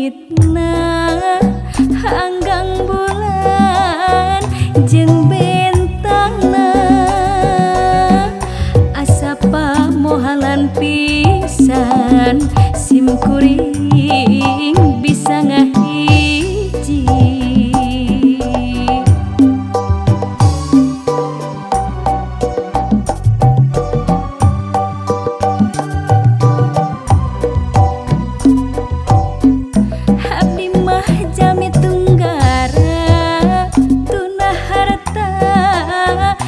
langitna hanggang bulan jeung bentangna asa pamohalan pisan simkuring bisa ngahiji. Abdi mah jami tunggara tunah harta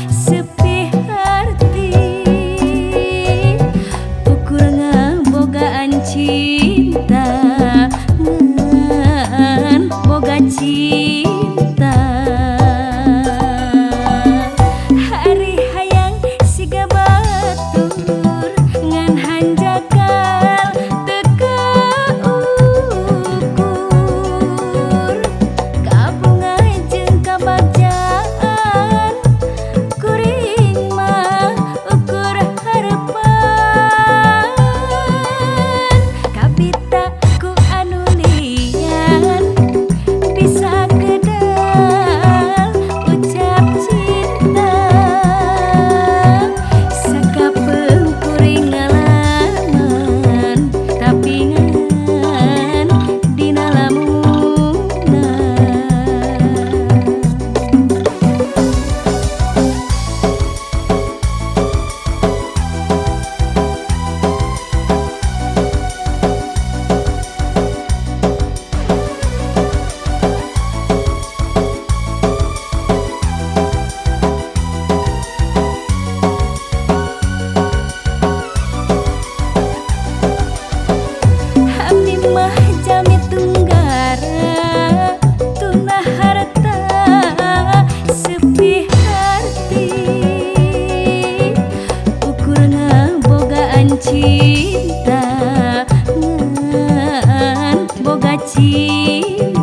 sepi harti ukur ngabogaan cinta ngan boga cinta hari hayang siga batur ngan hanjakal teka ukur kabunga jeung kabagjaan kuring mah ukur harepan kabita ku anu lian bisa kedal ucap cinta sakapeung kuring ngalaman tapi ngan dina lamunna. Abdi mah jami tunggara tunah harta sepi harti ukur ngabogaan cinta ngan boga cinta